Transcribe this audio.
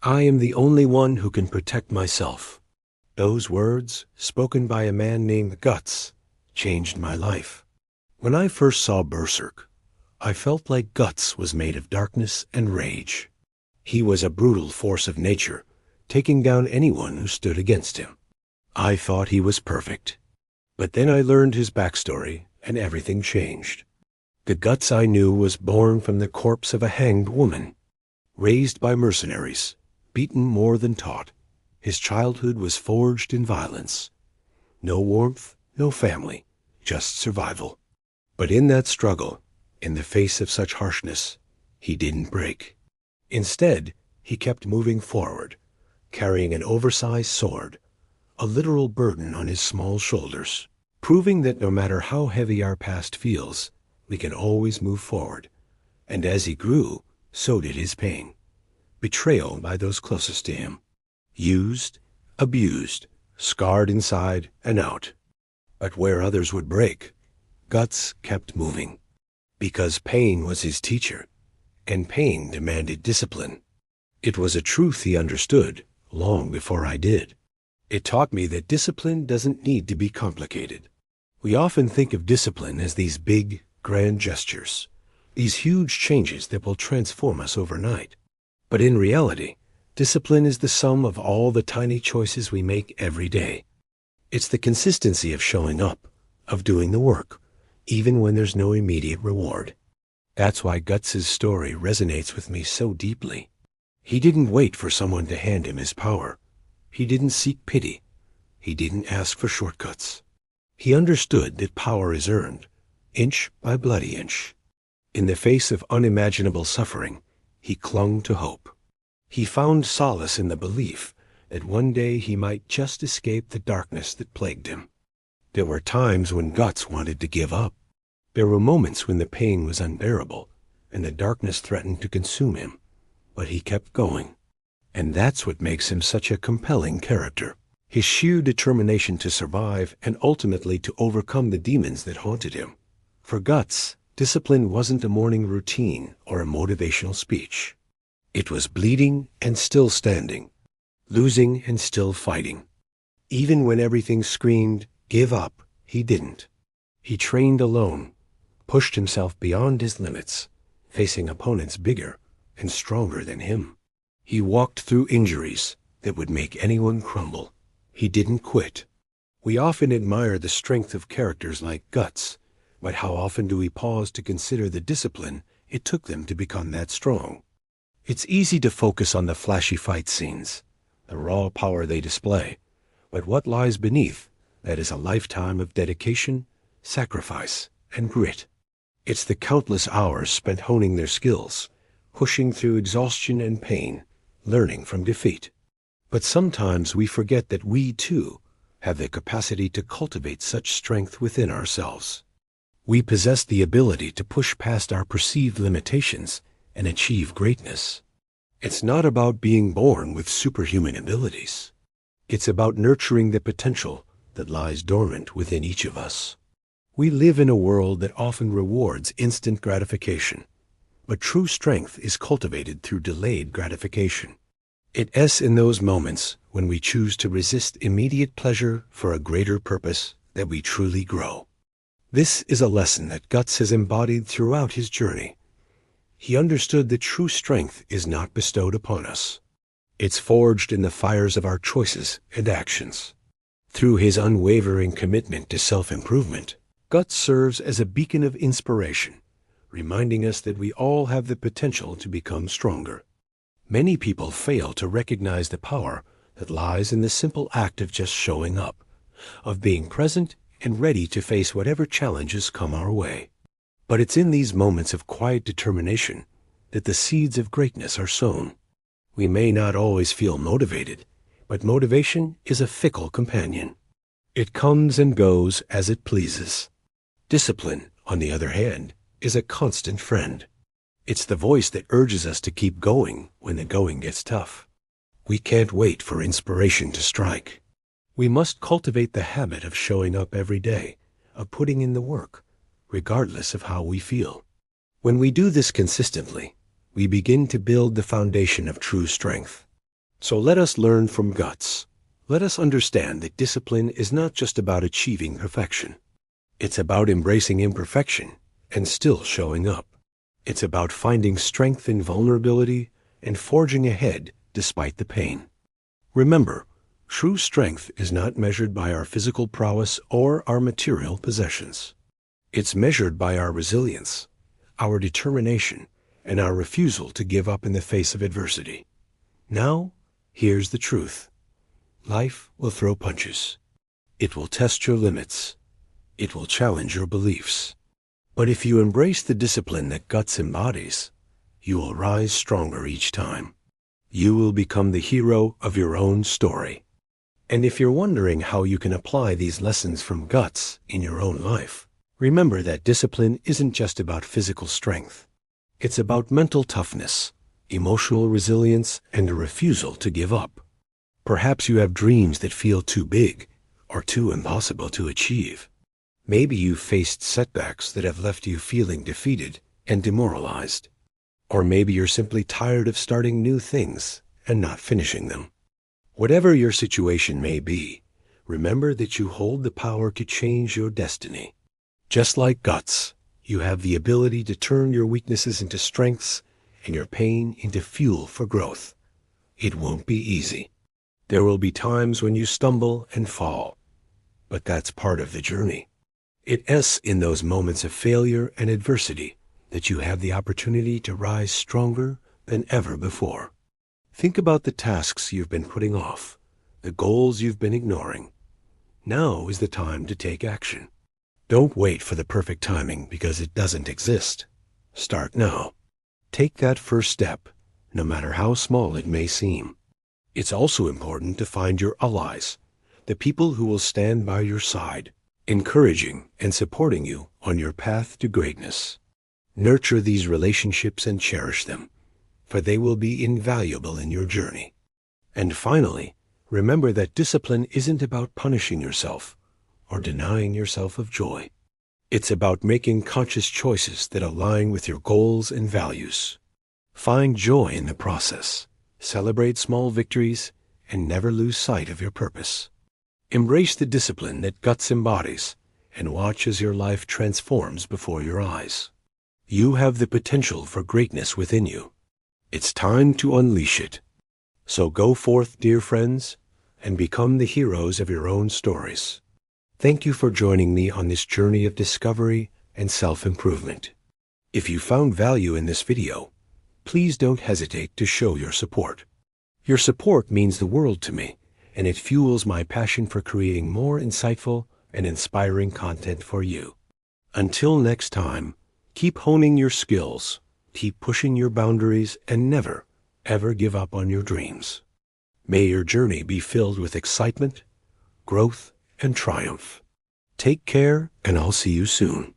I am the only one who can protect myself. Those words, spoken by a man named Guts, changed my life. When I first saw Berserk, I felt like Guts was made of darkness and rage. He was a brutal force of nature, taking down anyone who stood against him. I thought he was perfect. But then I learned his backstory, and everything changed. The Guts I knew was born from the corpse of a hanged woman. Raised by mercenaries, beaten more than taught, his childhood was forged in violence. No warmth, no family, just survival. But in that struggle, in the face of such harshness, he didn't break. Instead, he kept moving forward, carrying an oversized sword, a literal burden on his small shoulders, proving that no matter how heavy our past feels, we can always move forward. And as he grew, so did his pain. Betrayal by those closest to him. Used, abused, scarred inside and out. But where others would break, Guts kept moving. Because pain was his teacher, and pain demanded discipline. It was a truth he understood long before I did. It taught me that discipline doesn't need to be complicated. We often think of discipline as these big, grand gestures, these huge changes that will transform us overnight. But in reality, discipline is the sum of all the tiny choices we make every day. It's the consistency of showing up, of doing the work, even when there's no immediate reward. That's why Guts' story resonates with me so deeply. He didn't wait for someone to hand him his power. He didn't seek pity. He didn't ask for shortcuts. He understood that power is earned, inch by bloody inch. In the face of unimaginable suffering, he clung to hope. He found solace in the belief that one day he might just escape the darkness that plagued him. There were times when Guts wanted to give up. There were moments when the pain was unbearable and the darkness threatened to consume him. But he kept going. And that's what makes him such a compelling character. His sheer determination to survive and ultimately to overcome the demons that haunted him. For Guts, discipline wasn't a morning routine or a motivational speech. It was bleeding and still standing, losing and still fighting. Even when everything screamed, "Give up," he didn't. He trained alone, pushed himself beyond his limits, facing opponents bigger and stronger than him. He walked through injuries that would make anyone crumble. He didn't quit. We often admire the strength of characters like Guts, but how often do we pause to consider the discipline it took them to become that strong? It's easy to focus on the flashy fight scenes, the raw power they display, but what lies beneath that is a lifetime of dedication, sacrifice, and grit. It's the countless hours spent honing their skills, pushing through exhaustion and pain, learning from defeat. But sometimes we forget that we, too, have the capacity to cultivate such strength within ourselves. We possess the ability to push past our perceived limitations and achieve greatness. It's not about being born with superhuman abilities. It's about nurturing the potential that lies dormant within each of us. We live in a world that often rewards instant gratification, but true strength is cultivated through delayed gratification. It's in those moments when we choose to resist immediate pleasure for a greater purpose that we truly grow. This is a lesson that Guts has embodied throughout his journey. He understood that true strength is not bestowed upon us. It's forged in the fires of our choices and actions. Through his unwavering commitment to self-improvement, Guts serves as a beacon of inspiration, reminding us that we all have the potential to become stronger. Many people fail to recognize the power that lies in the simple act of just showing up, of being present and ready to face whatever challenges come our way. But it's in these moments of quiet determination that the seeds of greatness are sown. We may not always feel motivated, but motivation is a fickle companion. It comes and goes as it pleases. Discipline, on the other hand, is a constant friend. It's the voice that urges us to keep going when the going gets tough. We can't wait for inspiration to strike. We must cultivate the habit of showing up every day, of putting in the work, regardless of how we feel. When we do this consistently, we begin to build the foundation of true strength. So let us learn from Guts. Let us understand that discipline is not just about achieving perfection. It's about embracing imperfection and still showing up. It's about finding strength in vulnerability and forging ahead despite the pain. Remember, true strength is not measured by our physical prowess or our material possessions. It's measured by our resilience, our determination, and our refusal to give up in the face of adversity. Now, here's the truth. Life will throw punches. It will test your limits. It will challenge your beliefs. But if you embrace the discipline that Guts embodies, you will rise stronger each time. You will become the hero of your own story. And if you're wondering how you can apply these lessons from Guts in your own life, remember that discipline isn't just about physical strength. It's about mental toughness, emotional resilience, and a refusal to give up. Perhaps you have dreams that feel too big or too impossible to achieve. Maybe you've faced setbacks that have left you feeling defeated and demoralized. Or maybe you're simply tired of starting new things and not finishing them. Whatever your situation may be, remember that you hold the power to change your destiny. Just like Guts, you have the ability to turn your weaknesses into strengths and your pain into fuel for growth. It won't be easy. There will be times when you stumble and fall, but that's part of the journey. It's in those moments of failure and adversity that you have the opportunity to rise stronger than ever before. Think about the tasks you've been putting off, the goals you've been ignoring. Now is the time to take action. Don't wait for the perfect timing because it doesn't exist. Start now. Take that first step, no matter how small it may seem. It's also important to find your allies, the people who will stand by your side, encouraging and supporting you on your path to greatness. Nurture these relationships and cherish them, for they will be invaluable in your journey. And finally, remember that discipline isn't about punishing yourself or denying yourself of joy. It's about making conscious choices that align with your goals and values. Find joy in the process, celebrate small victories, and never lose sight of your purpose. Embrace the discipline that Guts embodies and watch as your life transforms before your eyes. You have the potential for greatness within you. It's time to unleash it. So go forth, dear friends, and become the heroes of your own stories. Thank you for joining me on this journey of discovery and self-improvement. If you found value in this video, please don't hesitate to show your support. Your support means the world to me, and it fuels my passion for creating more insightful and inspiring content for you. Until next time, keep honing your skills, keep pushing your boundaries, and never, ever give up on your dreams. May your journey be filled with excitement, growth, and triumph. Take care, and I'll see you soon.